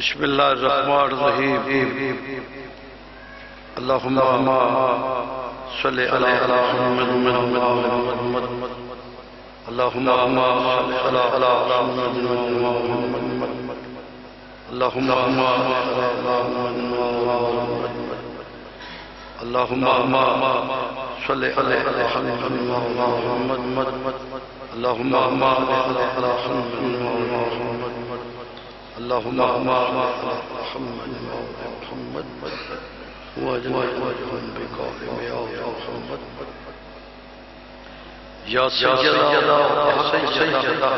बिस्मिल्लाहिर्रहमानिर्रहीम अल्लाहुम्मा सल्लि अला मुहम्मद अल्लाहुम्मा सल्लि अला मुहम्मद अल्लाहुम्मा अल्लाहुम्मा सल्लि अला मुहम्मद अल्लाहुम्मा अल्लाहुम्मा मुहम्मद वजहन बिकाफ़िम या मुहम्मद या सय्यदा या सय्यदा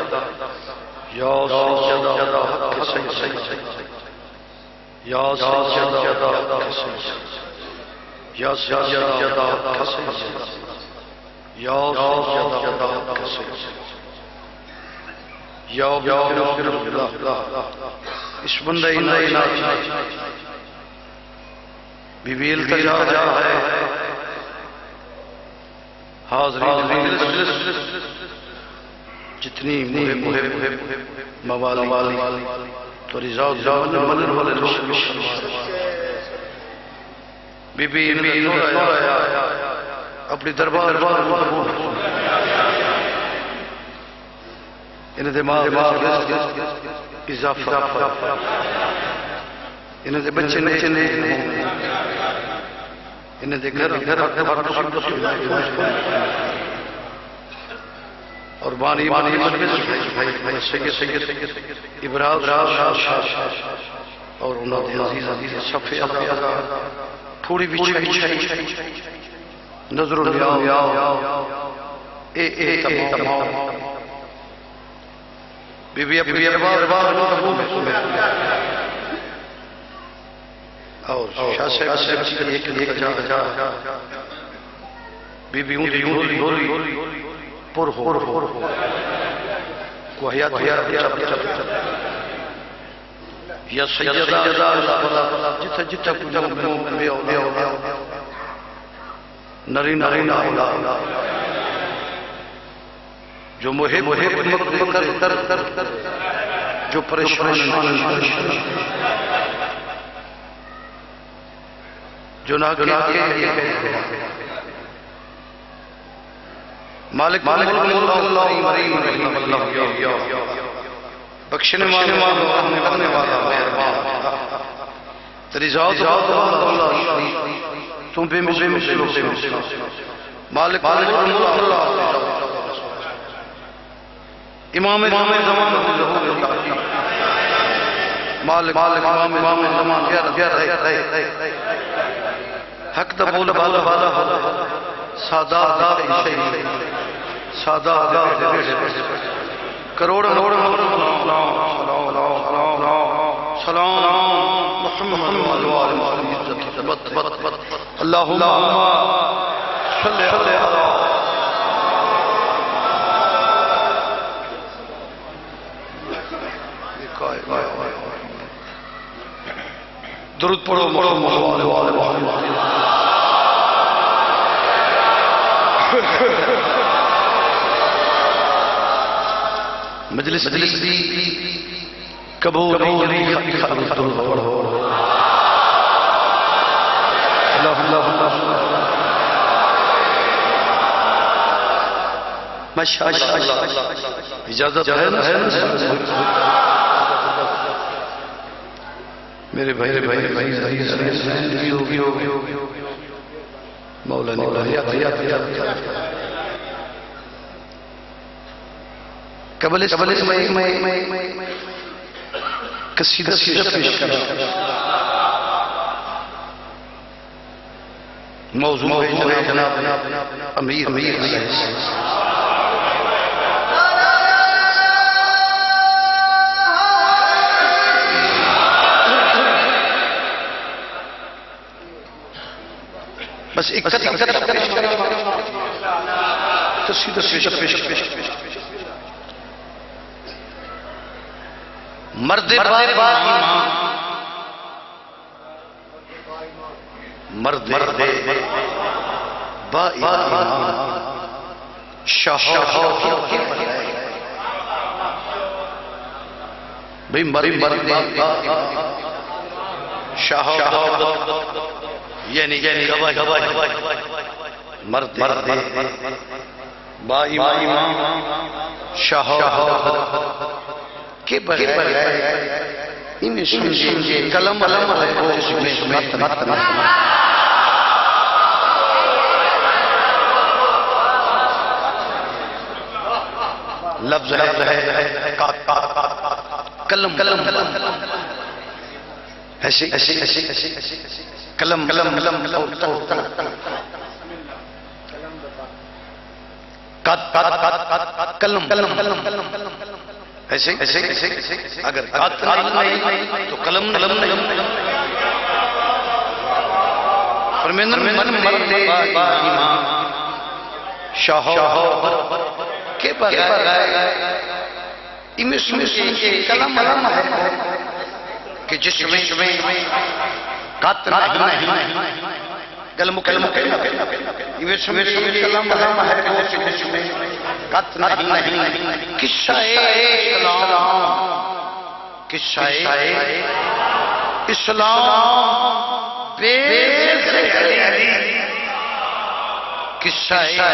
या सय्यदा हक सय्यदा या सय्यदा हक सय्यदा या सय्यदा हक सय्यदा या सय्यदा हक सय्यदा या इस बंदे बीबील तजा है हाज़रीन जितनी मवाली तो रिज़ा बीबी अपनी दरबार इन्हें दिमाग इजाफा इन्हें बच्चे ने इन्हें घर और बानी इब्राहिम और उन्होंने सफे थोड़ी भी नजर बीबी और बीबी पुर हो या सय्यदा जिथे जिथे नरी जो मुहे जो परेशान जो ना मालिक बख्शने वाला तेरी ज़ात तुम पे मालिक इमाम ज़मान मालिक इमाम ज़मान हक दा बोल वाला सादा करोड़ सलाम मुहम्मद अल्लाहुम्मा सल्लि अला दुरूद पढ़ो मजलिस कबूल माशाअल्लाह इजाजत है मेरे भाई मौलाना कबल में कसीदा पेश करा मौजू है जनाब अमीर बस इक्कत तो सीधा पेश मर्द मर्द भाई मर्द यानी मर्द के बगैर इनमें समझिए कलम है लफ्ज है कलम ऐसे कलम ऐसे अगर नहीं तो कलम नहीं परमेंद्र शाह के इनमें कलम है कि जिसमें कलम कलम किस्सा इस्लाम किस्सा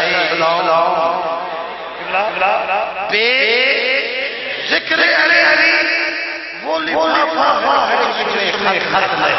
इस्लाम जिक्र अली वो लिफाफा है जिसमें खत है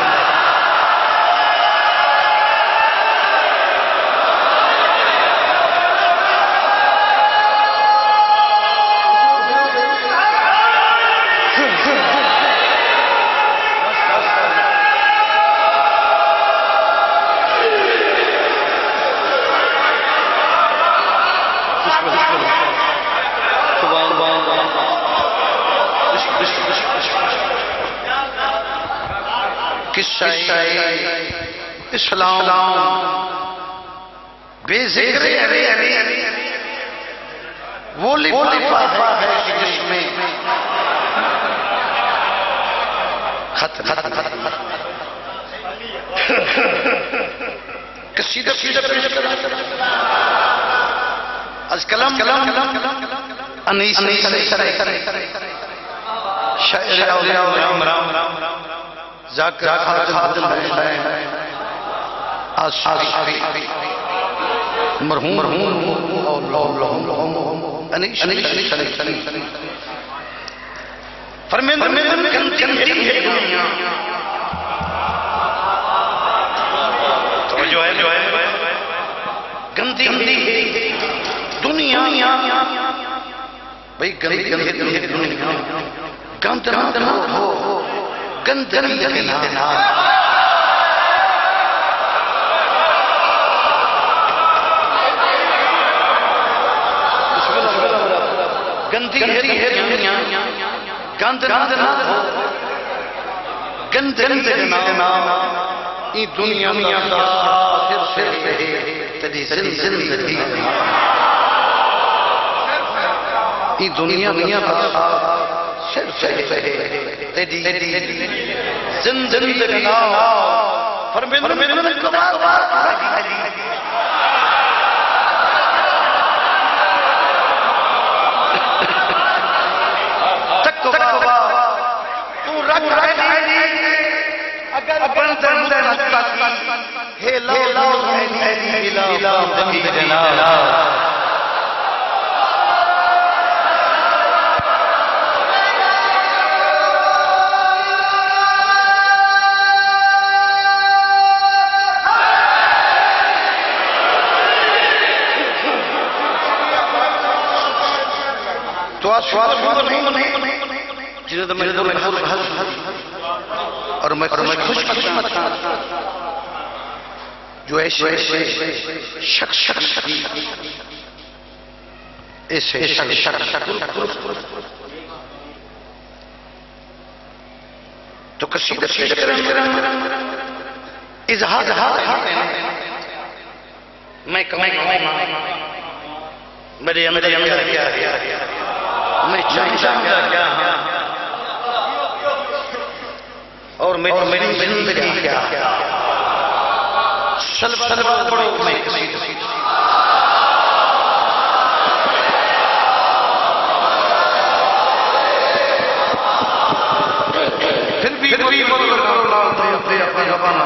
किस्सा इस्लाम बेज़िक्र वो लिफाफा है जिसमें खत कसीदा पेश करा आज कलम अनीस शायर राम जाकर मरहूम गंदी दुनिया भाई गंदी दुनिया गंद हो गंदी है दुनिया गंद हो गंदी ये दुनिया फिर तेरी जिंदगी ये दुनिया सिर्फ तेरी जिंदगी तू रख अगर तो जिन्हें तो मेरे और मैं खुशकिस्मत था जो ऐसे शख्स ऐसे तो कसीदा इजहार मैं कहूँ मेरे अंदर क्या है, मैं चाहता क्या और मेरी जिंदगी क्या पढ़ो मैं फिर भी अपना जबाना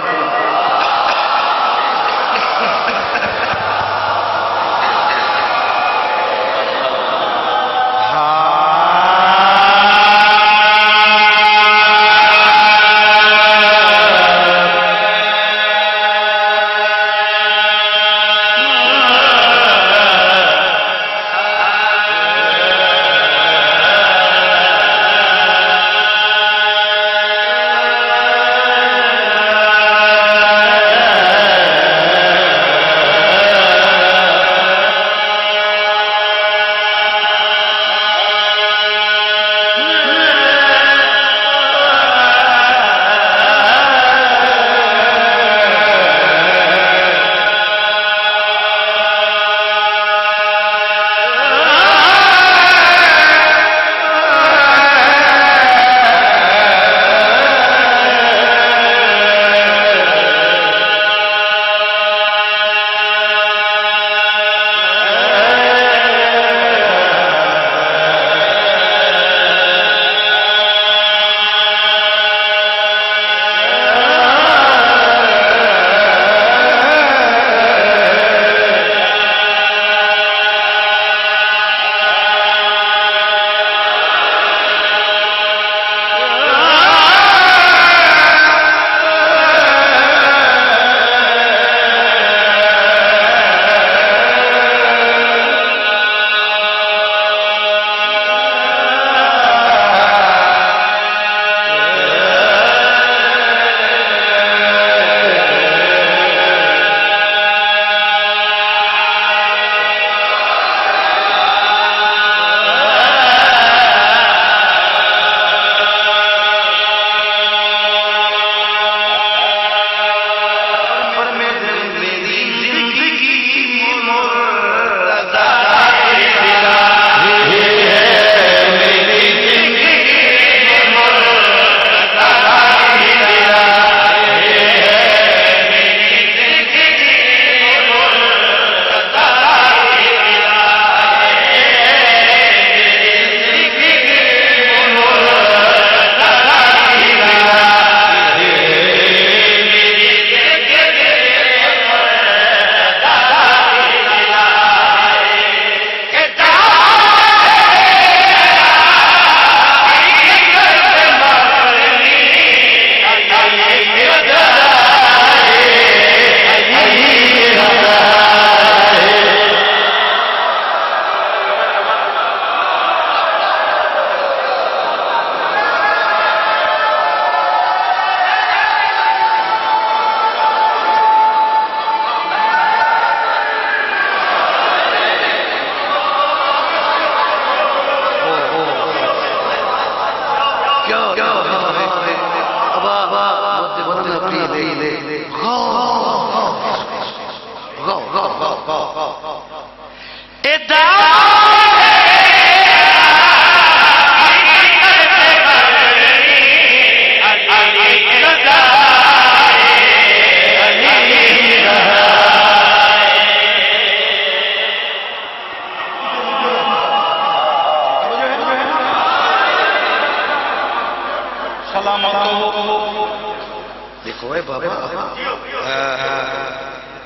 देखो है बाबा,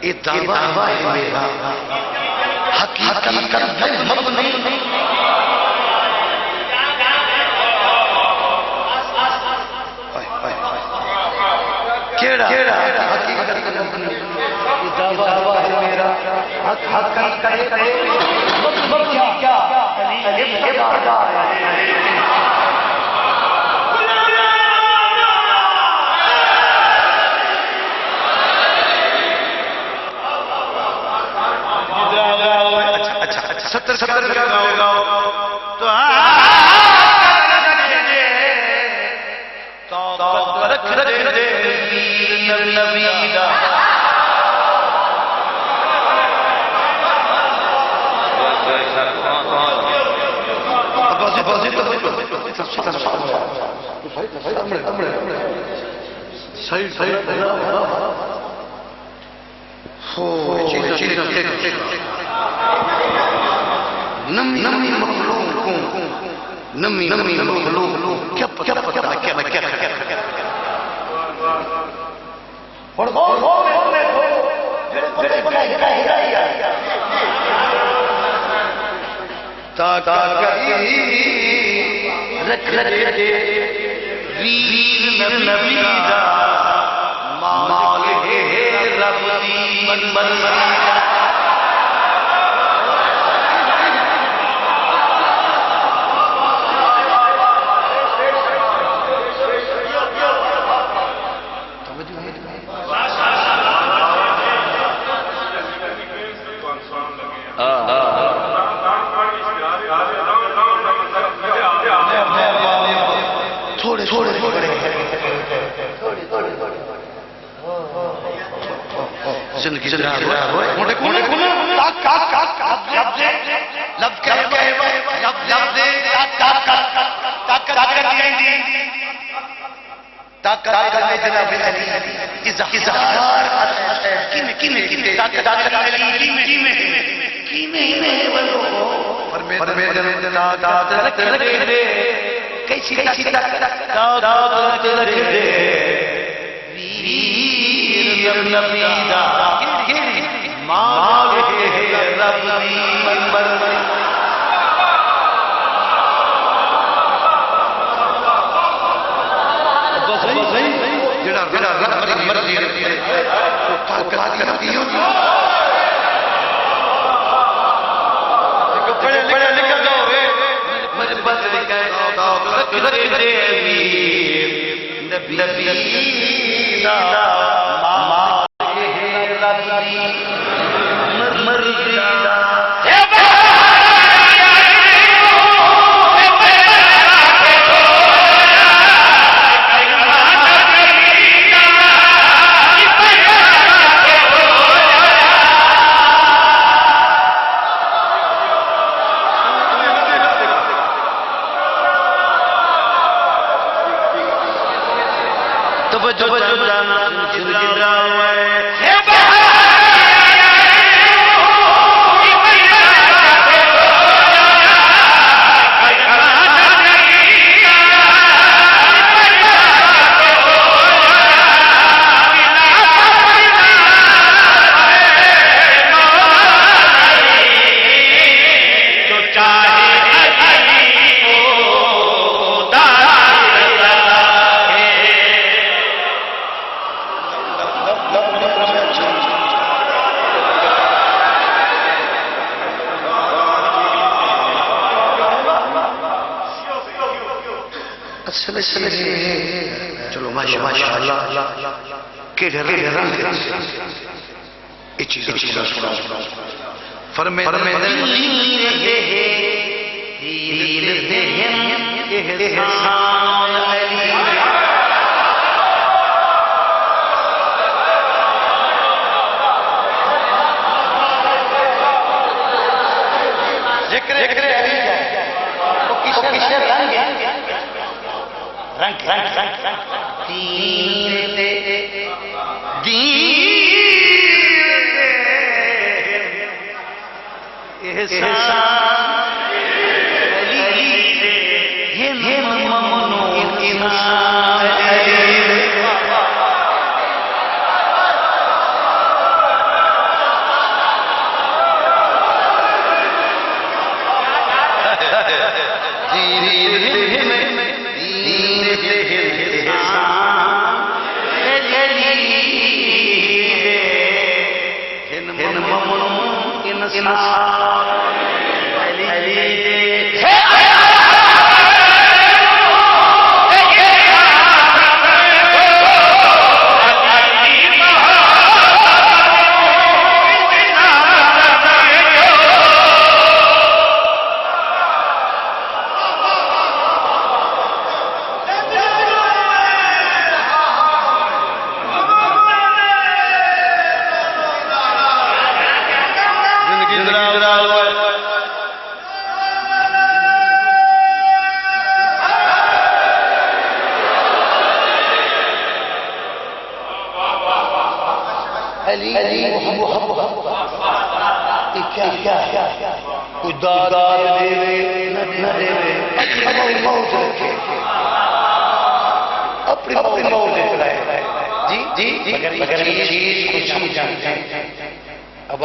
ये दावा है मेरा, हकीकत नहीं। केड़ा हकीकत नहीं, ये दावा है मेरा, हकीकत क्या सत्तर क्या गाओ तो रख दे नबी दा नमी मखलूक क्या पता क्या रख वीर नबी दा माल है रब दी मन जिंदगी कैसी नबी दा माल है रब दी मन जेड़ा रब दी मर्जी वो ताकत करती हो बड़े निकल जाओ वे बस रख दे नबी दा चलो माशाअल्लाह के रंग ये चीज फरमे जिंदगी अली मोहब्बत क्या क्या कोई दाद देवे न देवे अपनी मौत रखे अपनी मौत चलाए जी जी मगर चीज कुछ हम जानते हैं अब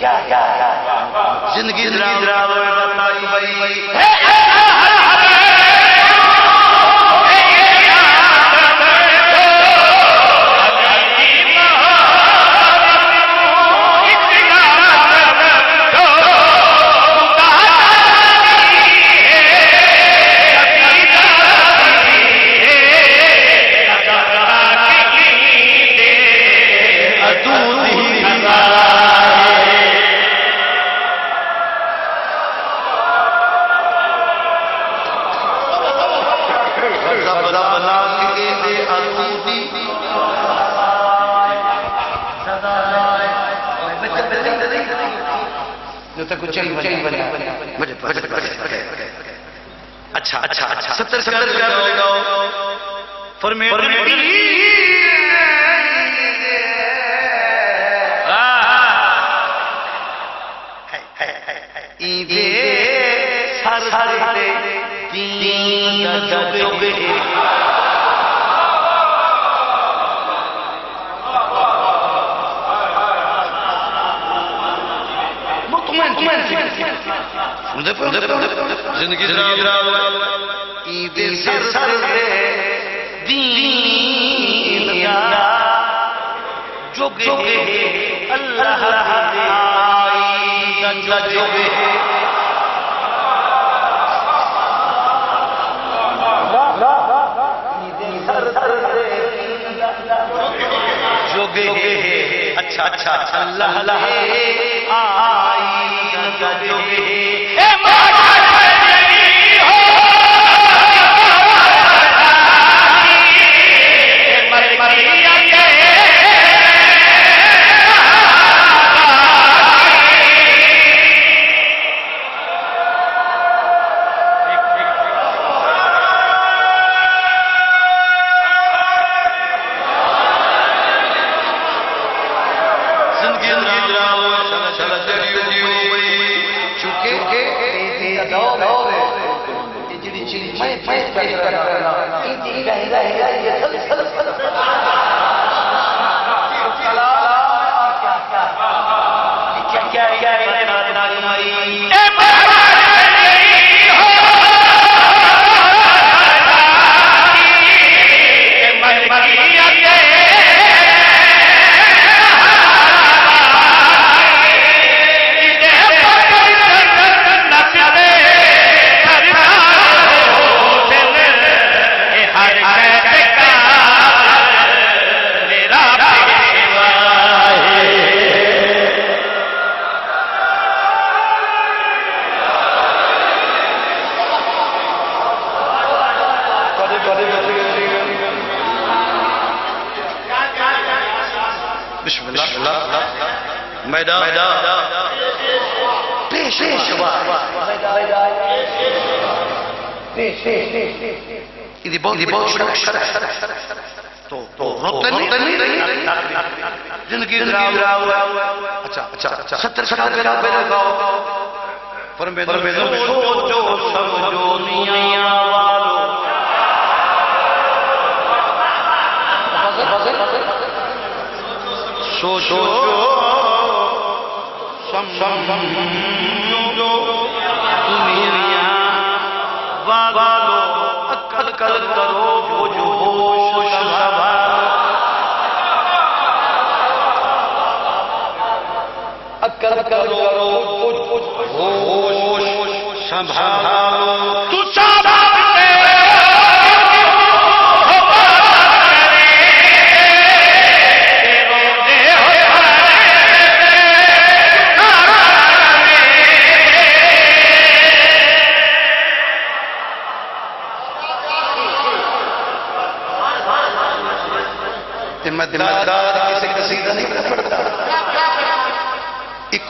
क्या क्या जिंदगी अच्छा अच्छा अच्छा 70 लगाओ जिंदगी सर दीन जोगे अल्लाह जोगे जोगे अच्छा अच्छा अल्लाह जोगे जिंदगी अच्छा अच्छा अच्छा 70 लगाओ सोचो समझो दुनिया वालों सोचो समझो दुनिया वालों अक्कल करो जो होश संभालो अक्कल करो होश संभालो तू मैं दिमागदार किसी कसीदा नहीं कर पड़ता एक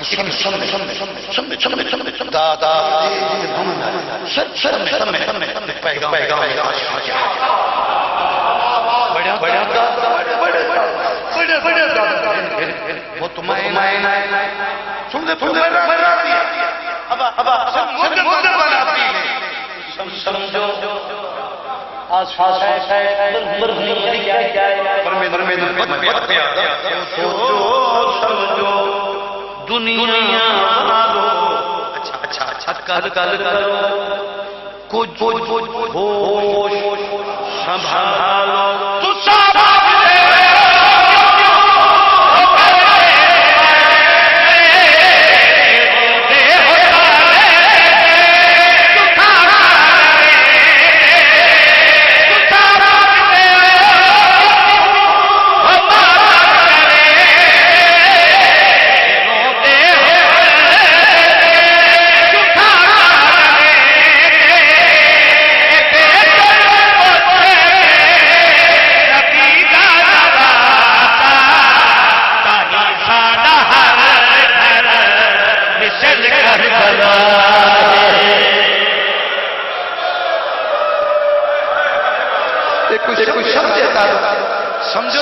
दादा पैगाम बढ़िया बढ़िया वो तुम्हारे सुनते समझो समझो दुनिया बना लो अच्छा अच्छा अच्छा कल कल करो कुछ होश संभालो तो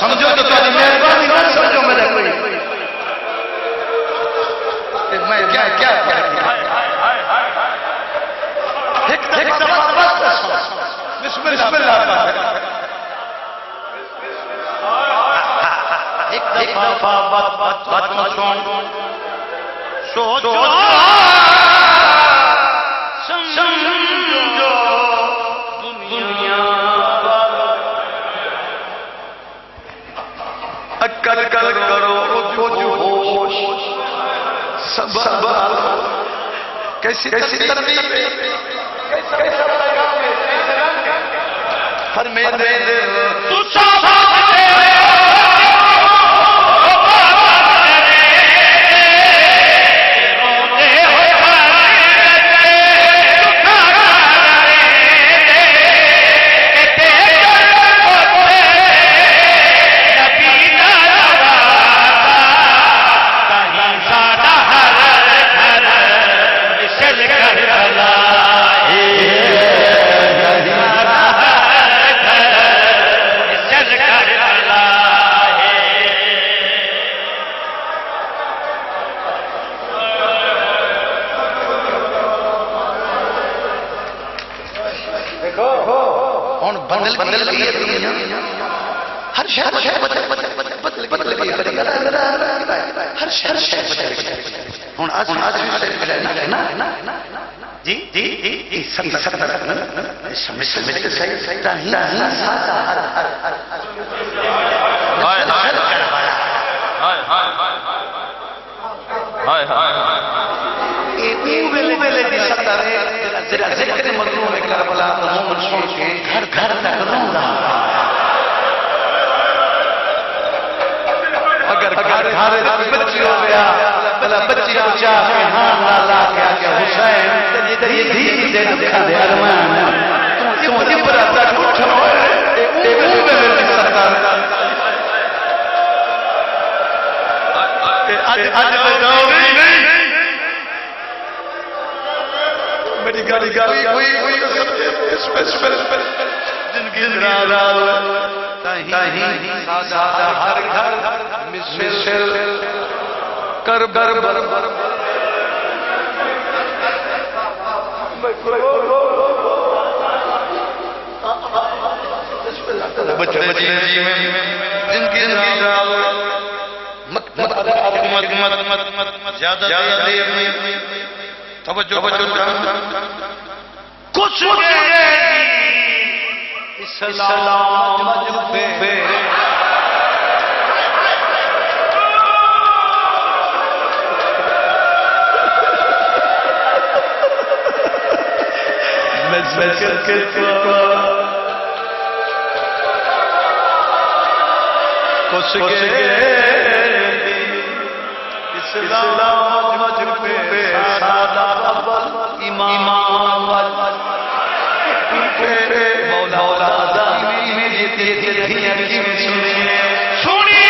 समझो तो तुम्हारी मेहरबानी मत समझो मेरा कोई मैं क्या क्या एक दफा बस बिस्मिल्लाह एक दफा बात मत सोचो समझो दुनिया अक्कल करो होश संभाल कैसी तरतीब कैसा पैगाम हर मेरे तू बदल गई है दुनिया हर शहर बदल गई हर शहर हुन आज ना जी जी जी सब समझ सही ताही हाय हाय हाय वेले दी सतारे जरा जिक्र मजनू में करबला मोहम्मद सुन के घर घर तक रोंदा अगर घर बच्ची हो गया भला बच्ची को चाह के हां ना ला के आके हुसैन ये धी दे दुखा दे अरमान तू इब्रा तक उठो ए वेले दी सतारे आज बताओ नहीं मेरी गाली हुई जिनकी ताही सादा हर घर मिसल कर बर बच्चे जिनकी मत ज्यादा देर में तवज्जो कुछ इस्लाम पे मैं के कुछ इस्लाम पे सादा अव्वल इमाम मौला मेरी सुनिए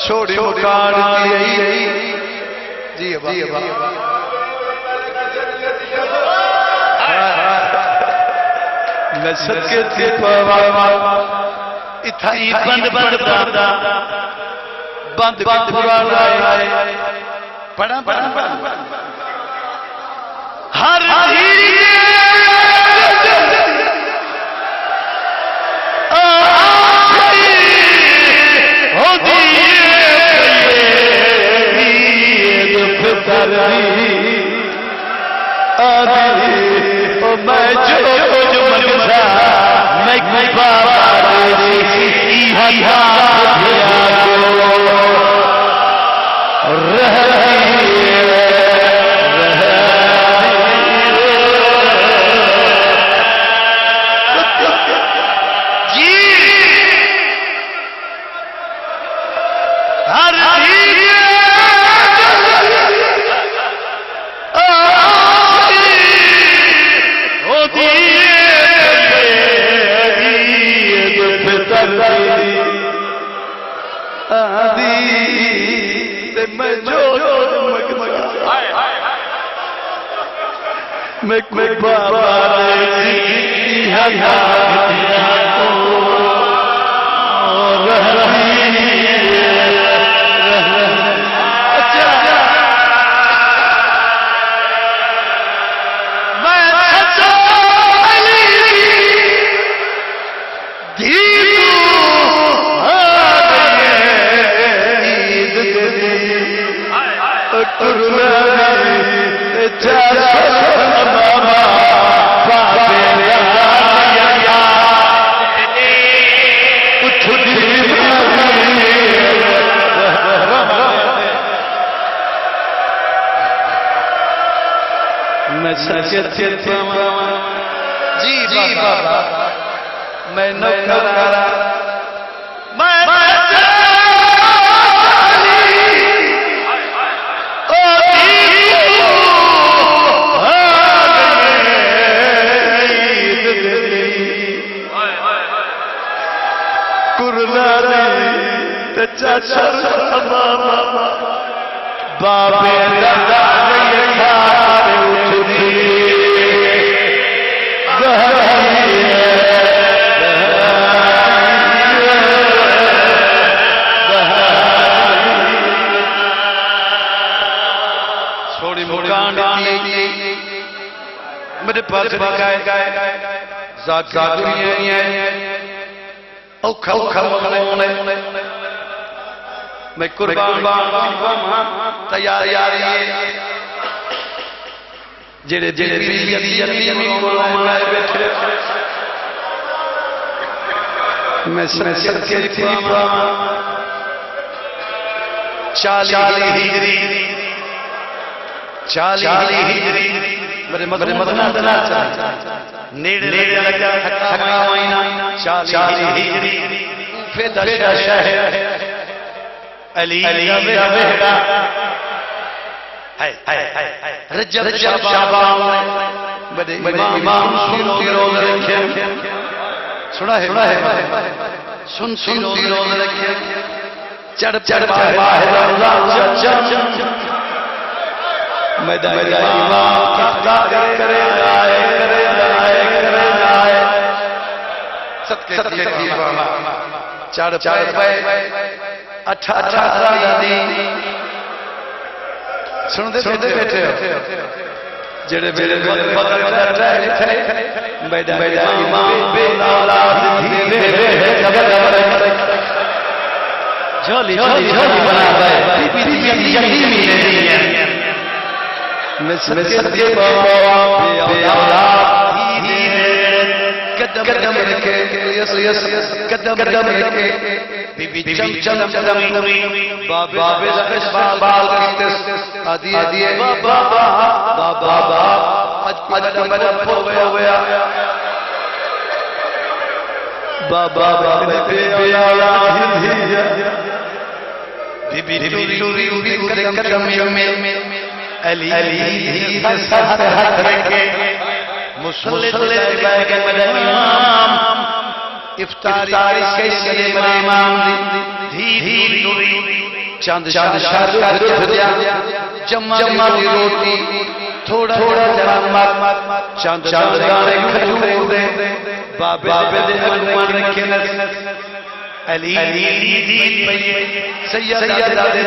छोड़ी मुकार जी मैं सके थे इथाई बंद बंद बंद पुराना बड़ा बड़ा हर मैं जो मनसा मैं बाबा मैं बाबा जी बाबा मैं नौकरा कुरनारी ते चाचा बाबे दादा ये खारे उठती छोड़ी मुकान मेरे पास मैं कुर्बान तैयार जेड़े जेड़े मैं सत्य थी 40 हिजरी मेरे मदना नेड़े लगा हका महीना 40 हिजरी फिदा शहर अली का बेटा रजब शाबान बड़े इमाम सुनती रोज रखे सुना है सुनती रोज रखे चढ़ बाहर मैदान इमाम करे सत्य की चढ़ पे 18 सुनते बैठे जेड़े मेरे झोली बना कदम रखे कदम रखे बीबी चम बाबे बाल आदि बाबा आज हो गया बाबा बीबी कदम में अली हाथ रखे मुसल्ले के इमाम इफ्तारी कैसे इमाम धी चंद शाद जमा की रोटी थोड़ा चंद दाने खजूर दे बाबे दे अगुआं रखे अली दी सैयदा दे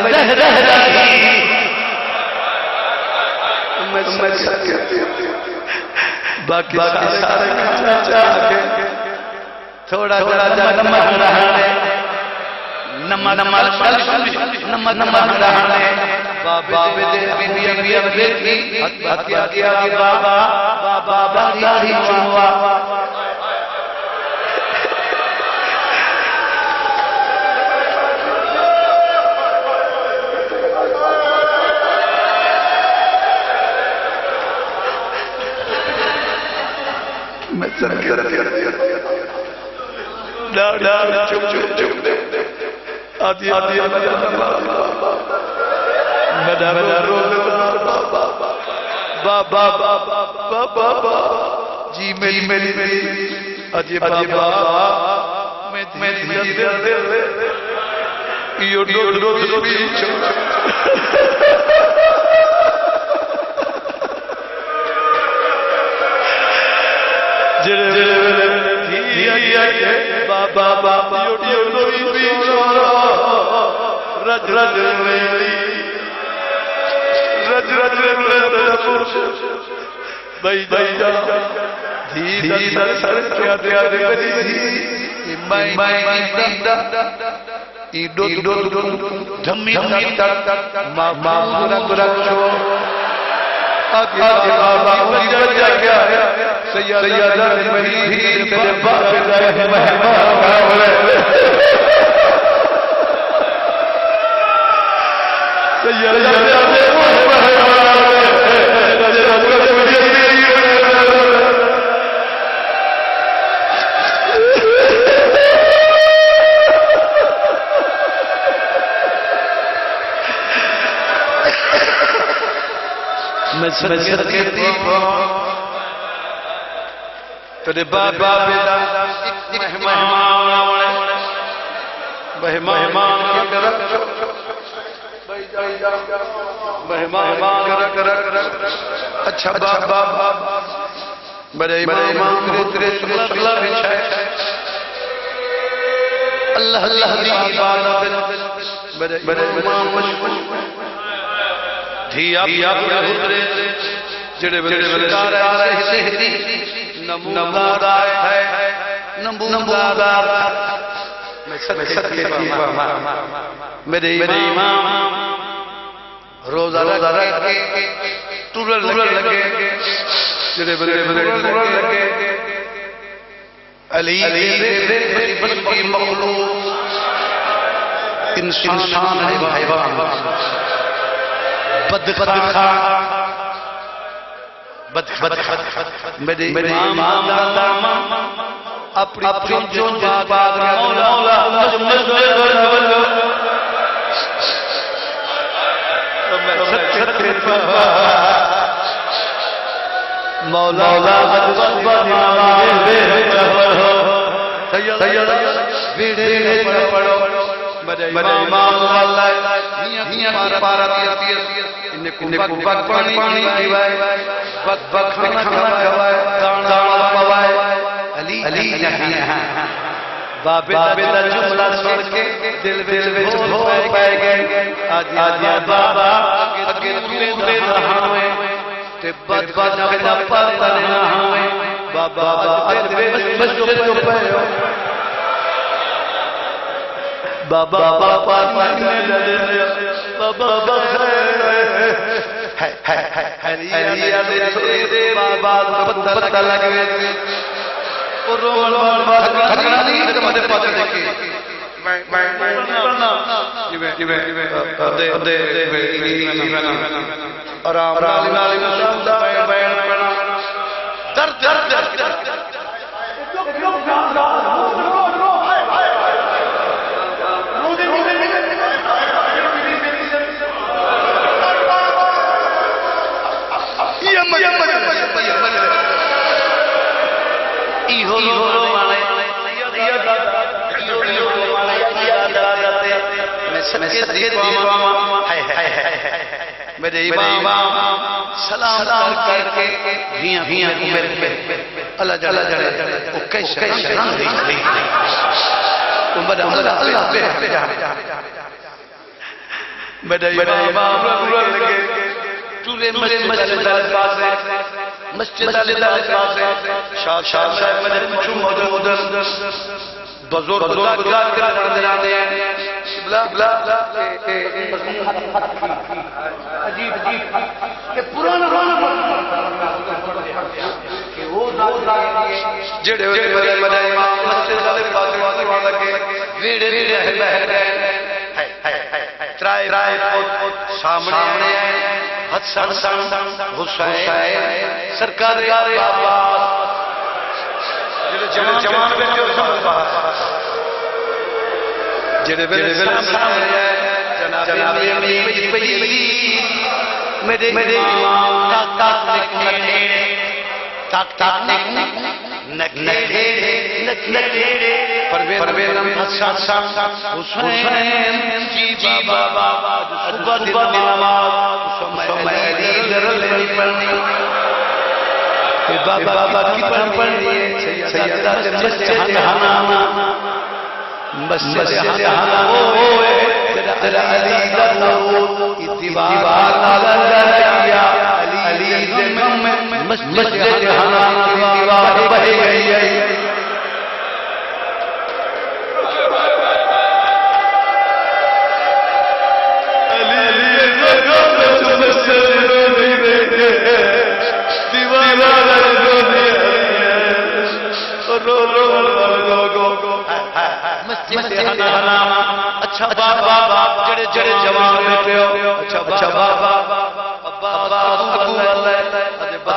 बाकी सारे के थोड़ा नमक रहने बाबा जी मेरी अजी बाबा मैं बाबा रज सर तेरे बाबा बेटा मेहमान मेहमान अच्छा बाबा बड़े इमाम तेरे सुल्ला बिछाए अल्लाह अल्लाह की इबादत बड़े इमाम धिया उतरे जेड़े बड़े आ रहे थे नमूदार है नमूदार मैं सत्य मेरे इमाम रोजा रख के टूरल लगे जेड़े बड़े टूरल लगे अली बस की मखलूक इंसान है हैवान बदखा मेरे इमाम अपनी जो बात मौला बाबे जुमला सुन के दिल में हो पाए गए आज बाबा अगे तूरे रहावे ते बद ना पता ना होवे बाबा आज बस तो पायो बाबा बाबा बाबा है बाबा पता लगे और खतना नहीं तुम्हारे पास देखे आराम मेरे इमाम सलाम करके अल्लाह जाने वो कैसे मेरे इमाम मस्जिद सामने सरकार जवान मेरे बाबा की पढ़नी तेरा अली अच्छा बाबा जड़े जवान बैठे हो अच्छा बाबा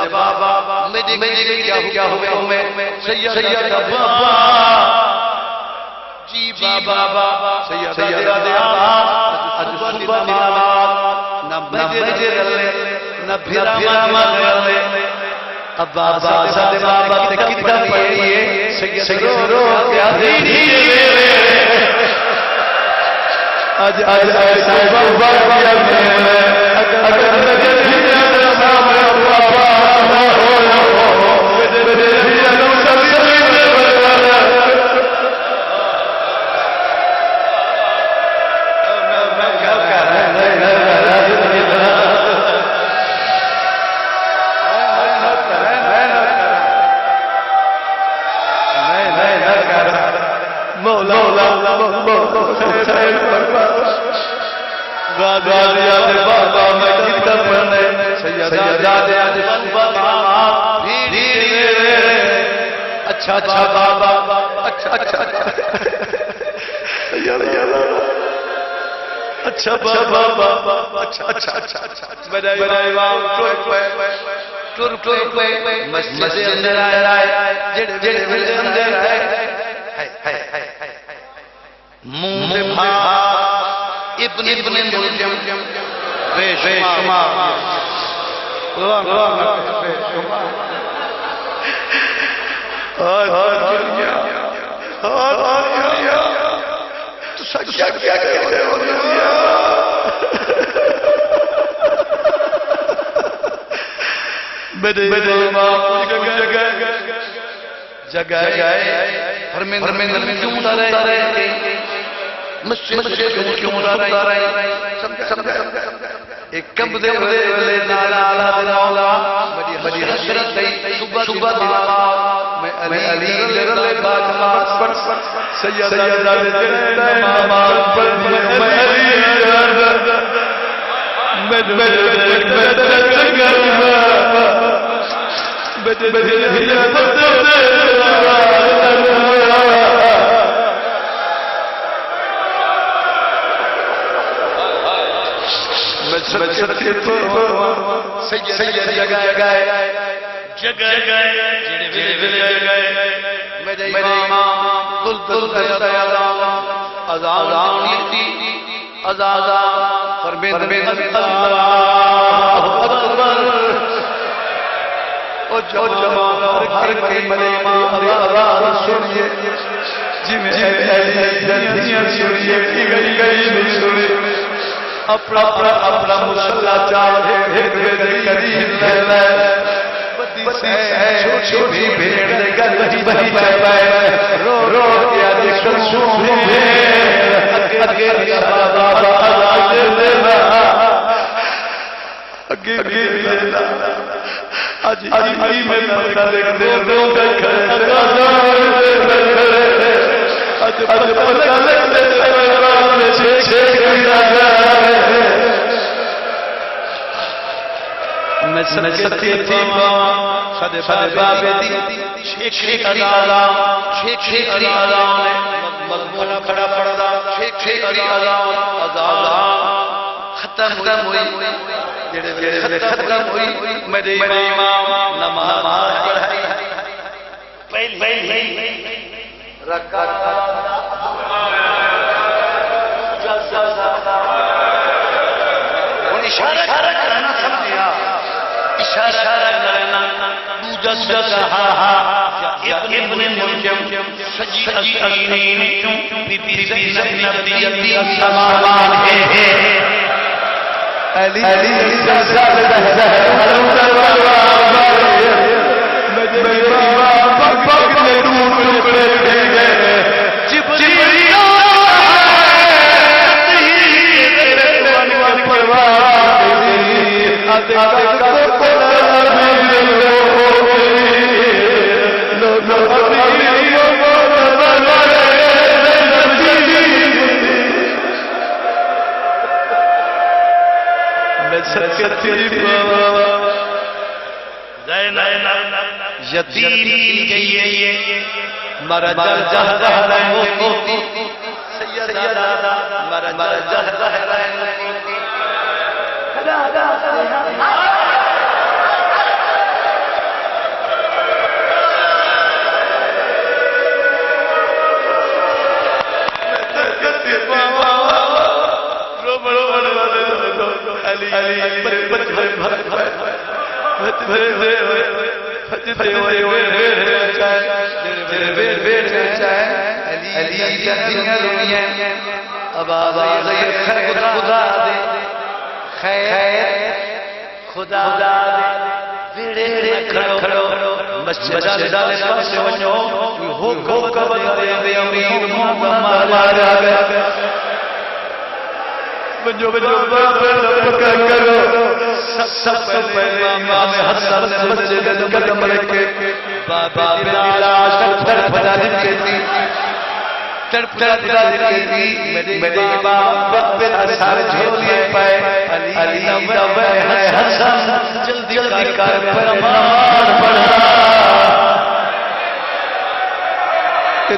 बाबा मेरे क्या हुआ मैं सैयद बाबा जी बाबा सैयद आज सुबह न भिरा मगले अब बाबा कितना पढ़िए सैयद रो क्या आज आज ऐसा किया मैंने अगर नजर भी तेरे सामने पापा हो मेरे जन्म सभी बाबा मैं कितना पढ़ने अच्छा अच्छा बाबा अच्छा अच्छा अच्छा बाबा अच्छा अच्छा अच्छा मेरा इमाम टुर टुर पे मस्जिद अंदर आए जेड़े वेले अंदर आए मुंह इब्न मुलजम बेशुमार तो सच क्या कहते हो मेरे जगह धर्मेंद्र क्यों उड़ा रहे मुझसे क्यों उड़ा रहे समझा एक कब दे वाले नाला बड़ी हसरत गई सुबह मैं अली ले बात सैयदा दे नमाज पढ़ मैं अपना अपना अपना मुसल्ला चाहे एक करीब छोटी भेड़ रो रो क्या खत्म हुई मेरे इमाम नमाज पढ़ाई पहली इशारा करना समझिया इशारा करना दूजा कहा इब्न मुलजम सजी असीन बीबी ज़ैनब रज़ी अल्लाह है अली यतीम गई मरा जहरा मोती सैयदा मरा जहरा मोती अली जंदियां रुकियां अब आवाज खुदा दे खैर खुदा दे वेड़े खड़ो मस्जिद डाले पासे वञो हो कब दे अमीर मोहम्मद मारा गया वञो करो सबसे पहले इमाम हसन ने मस्जिद में कदम रखे बाबा बिलाल तड़पता दिखे थी मेरे बाप पे असर झोलिए पाए अली नबे है हसन जल्दी कर फरमान पढ़ा ते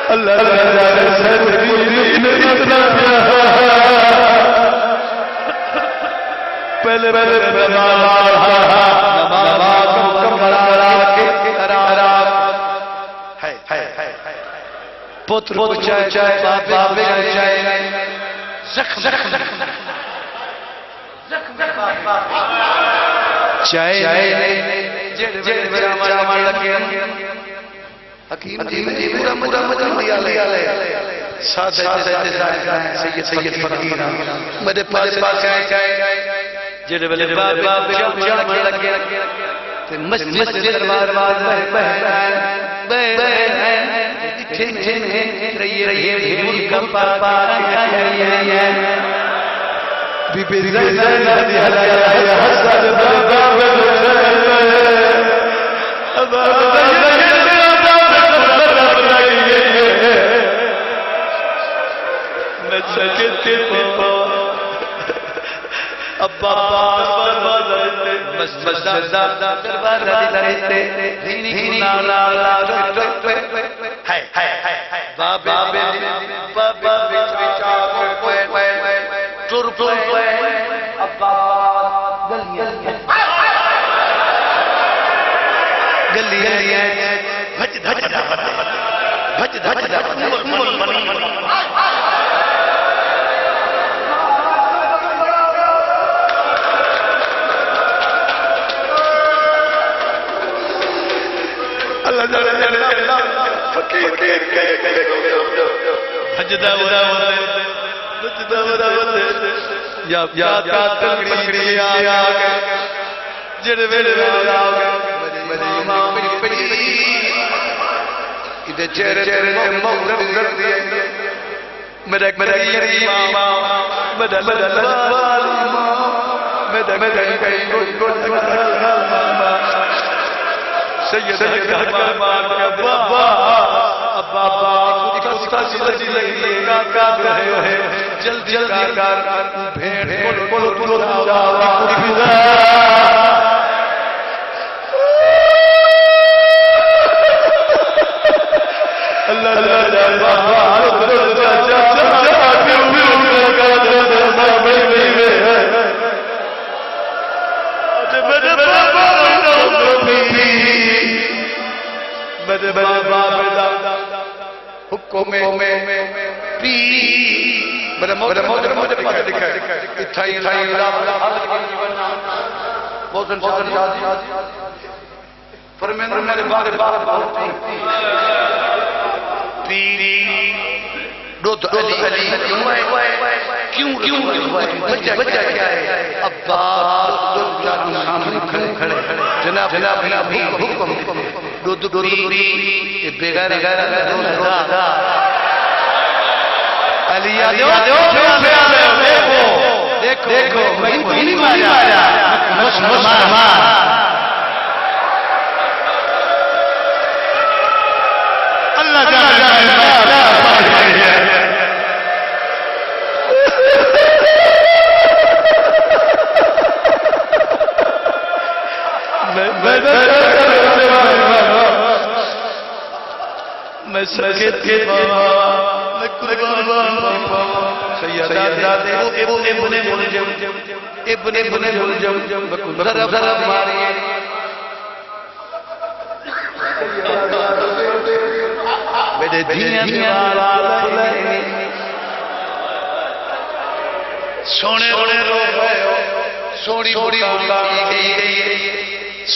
अल्लाह पहले नमाज मुकम्मल पुत्र चाहे बाबे चाहे हकीम जी पूरा दिया ले साथ सैयद फकीर मेरे पास जेड़े वेले बाबा चढ़ लगे ते मस्जिद दरबार ठिन रही मुल्क बीबी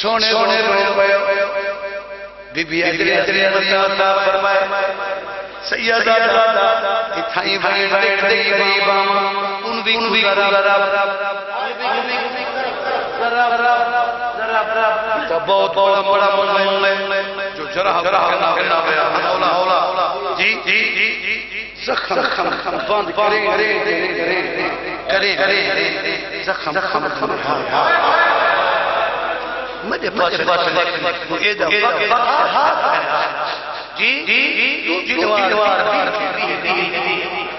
सोने बीबी अजरे अजरे मता फरमाए सैयदा इथाई भाई देख दे गरीबा उन भी जरा तो बहुत बड़ा मजमून है जो जरा कहना गया हौला जी जी जख्म बंद करे जख्म मुझे पास ये जी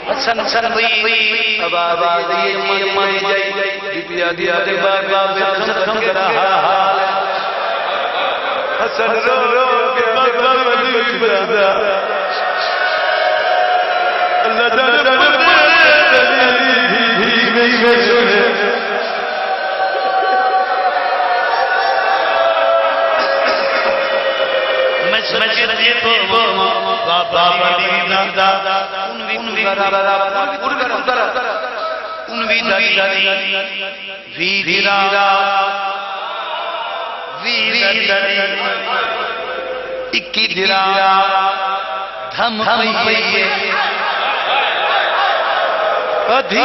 हसन भाई अब आवाज ये माय जाई दिया दिया दे बाबा जख्म करा हसन रो के बाबा बचा अल्लाह ताला में सुने मस्जिद को बाबा दीदा उन इक्की दिरा धम पइए जी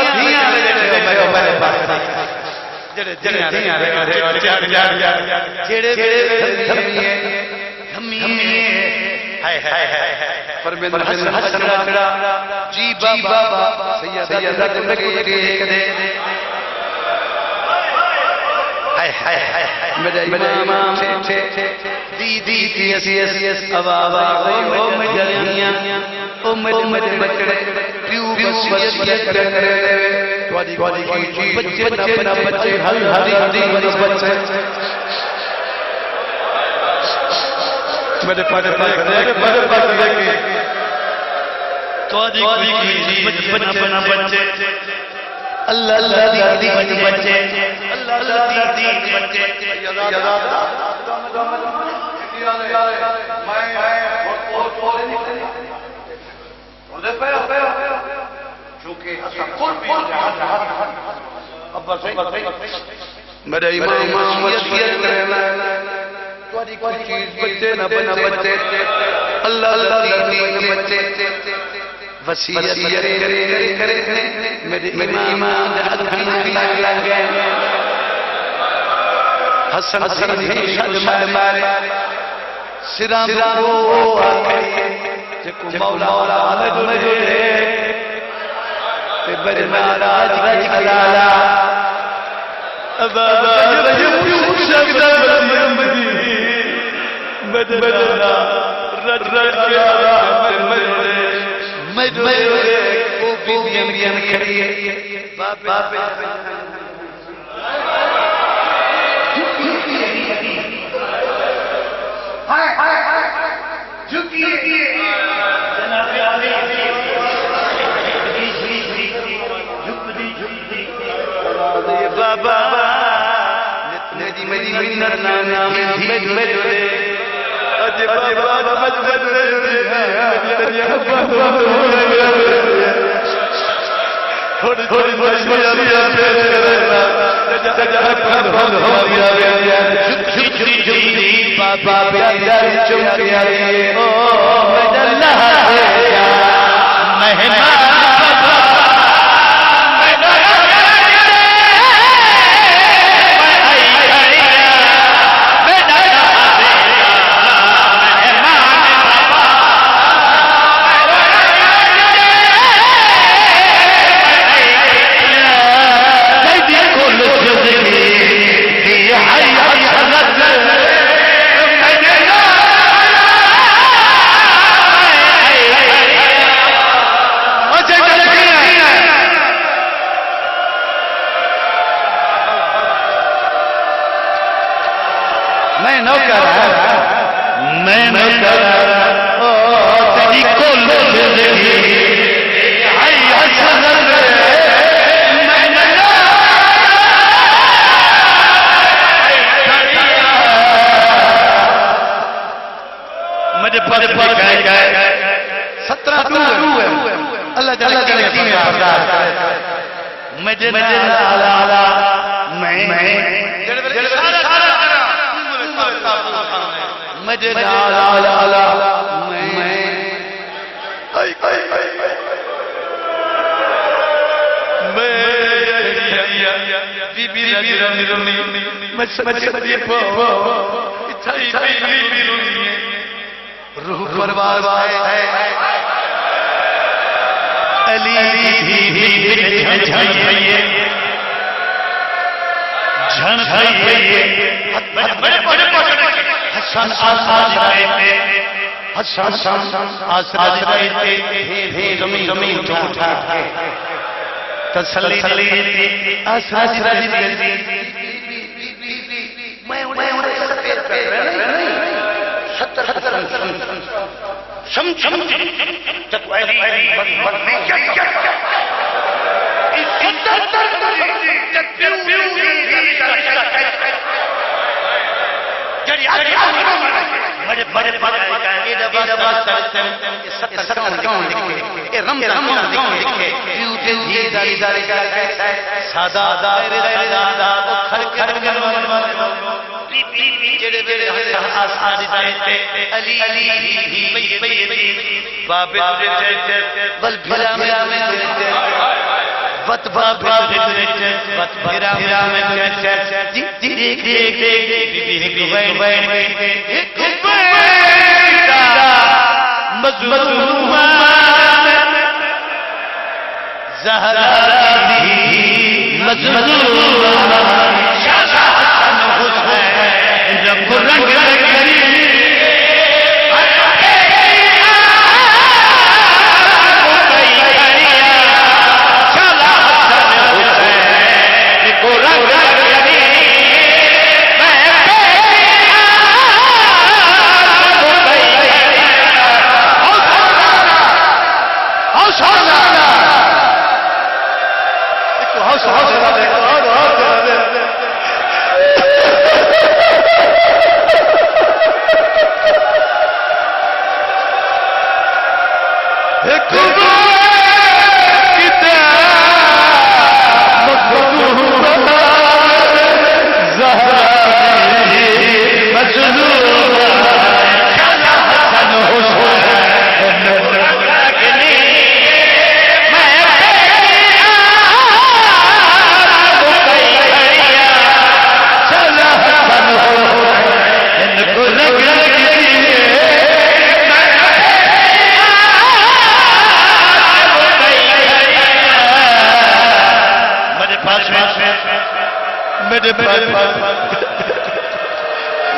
बाबा सैयदा मेरे इमाम दीदी अब ओ मजलियां ओ मेरे बच्चे प्यू वसीयत करे वादी की बच्चे ना बच्चे हल हरी बच्चे मेरे पास देखे तो की बच्चे ना बच्चे अल्लाह अल्लाह दी बच्चे अल्लाह दी बच्चे मेरे इमाम वसीयत करना कोई चीज बच्चे ना बच्चे अल्लाह अल्लाह दी बच्चे वसीयत करे मेरे इमाम लग गए हसन मारे सिरा वो मौला मजूरे बड़े महाराज अलाला अब बदला मजूरे वो बीबियां खड़ी बाबा बाबा मेरी मिन्नत नाम मजूरे अज बाबा मजूरे थोड़ी थोड़ी बाबा मेरे लाला मैं बीबी मैं समझ रूह परवाज है अली झन हसन आसरे जमीन उठा तसल्ली आसरा जी मैं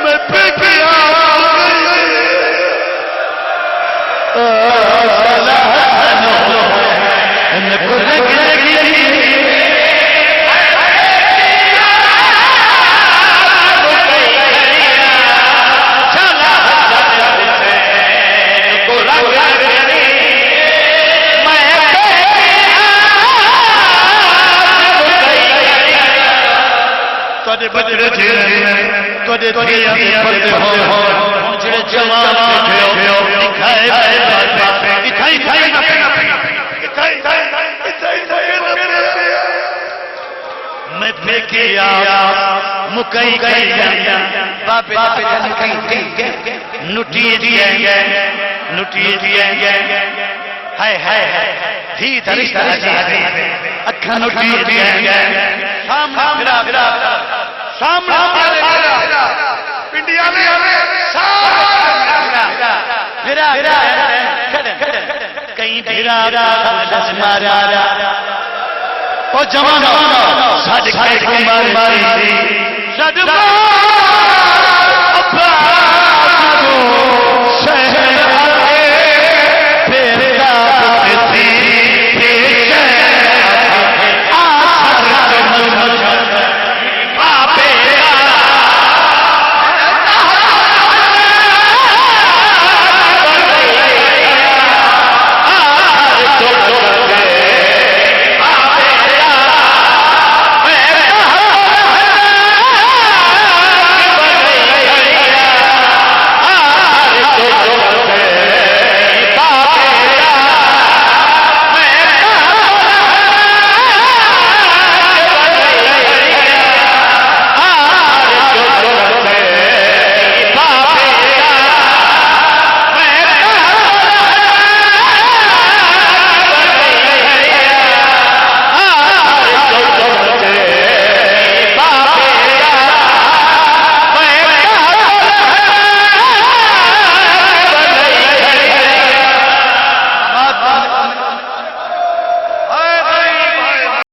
सफेद जमाना